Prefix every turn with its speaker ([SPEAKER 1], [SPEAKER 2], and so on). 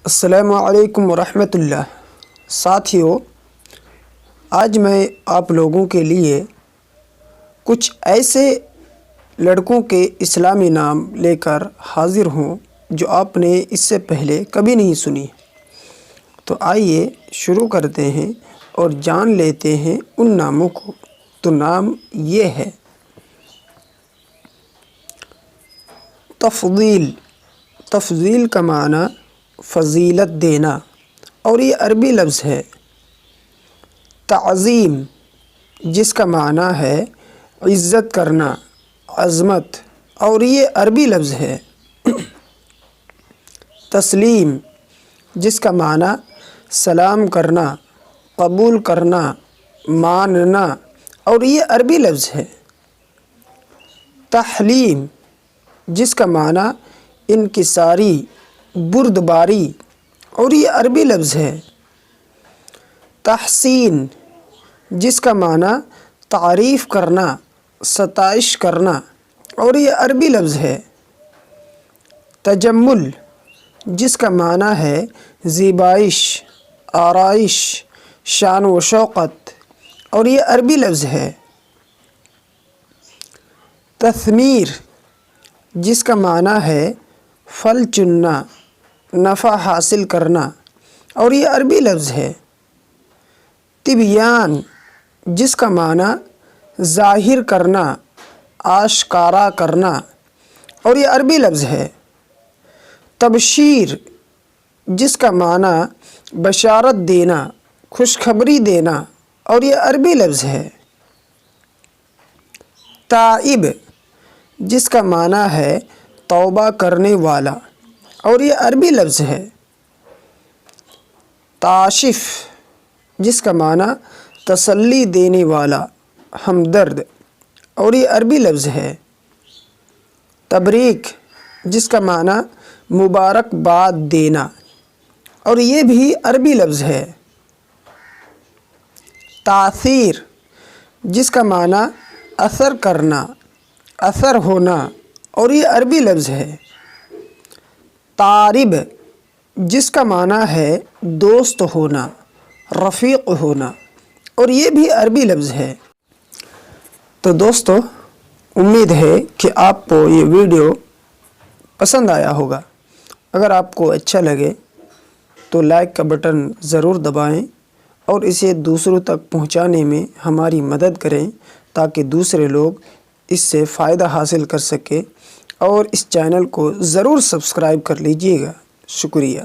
[SPEAKER 1] السلام علیکم ورحمۃ اللہ۔ ساتھیو، آج میں آپ لوگوں کے لیے کچھ ایسے لڑکوں کے اسلامی نام لے کر حاضر ہوں جو آپ نے اس سے پہلے کبھی نہیں سنی۔ تو آئیے شروع کرتے ہیں اور جان لیتے ہیں ان ناموں کو۔ تو نام یہ ہے تفضیل۔ تفضیل کا معنی فضیلت دینا، اور یہ عربی لفظ ہے۔ تعظیم، جس کا معنی ہے عزت کرنا، عظمت، اور یہ عربی لفظ ہے۔ تسلیم، جس کا معنی سلام کرنا، قبول کرنا، ماننا، اور یہ عربی لفظ ہے۔ تحلیم، جس کا معنی انکساری، بردباری، اور یہ عربی لفظ ہے۔ تحسین، جس کا معنی تعریف کرنا، ستائش کرنا، اور یہ عربی لفظ ہے۔ تجمل، جس کا معنی ہے زیبائش، آرائش، شان و شوقت، اور یہ عربی لفظ ہے۔ تثمیر، جس کا معنی ہے پھل چننا، نفع حاصل کرنا، اور یہ عربی لفظ ہے۔ تبیان، جس کا معنی ظاہر کرنا، آشکارا کرنا، اور یہ عربی لفظ ہے۔ تبشیر، جس کا معنی بشارت دینا، خوشخبری دینا، اور یہ عربی لفظ ہے۔ تائب، جس کا معنی ہے توبہ کرنے والا، اور یہ عربی لفظ ہے۔ تاشف، جس کا معنی تسلی دینے والا، ہمدرد، اور یہ عربی لفظ ہے۔ تبریک، جس کا معنی مبارکباد دینا، اور یہ بھی عربی لفظ ہے۔ تاثیر، جس کا معنی اثر کرنا، اثر ہونا، اور یہ عربی لفظ ہے۔ طارب، جس کا معنی ہے دوست ہونا، رفیق ہونا، اور یہ بھی عربی لفظ ہے۔ تو دوستو، امید ہے کہ آپ کو یہ ویڈیو پسند آیا ہوگا۔ اگر آپ کو اچھا لگے تو لائک کا بٹن ضرور دبائیں اور اسے دوسروں تک پہنچانے میں ہماری مدد کریں تاکہ دوسرے لوگ اس سے فائدہ حاصل کر سکیں، اور اس چینل کو ضرور سبسکرائب کر لیجئے گا۔ شکریہ۔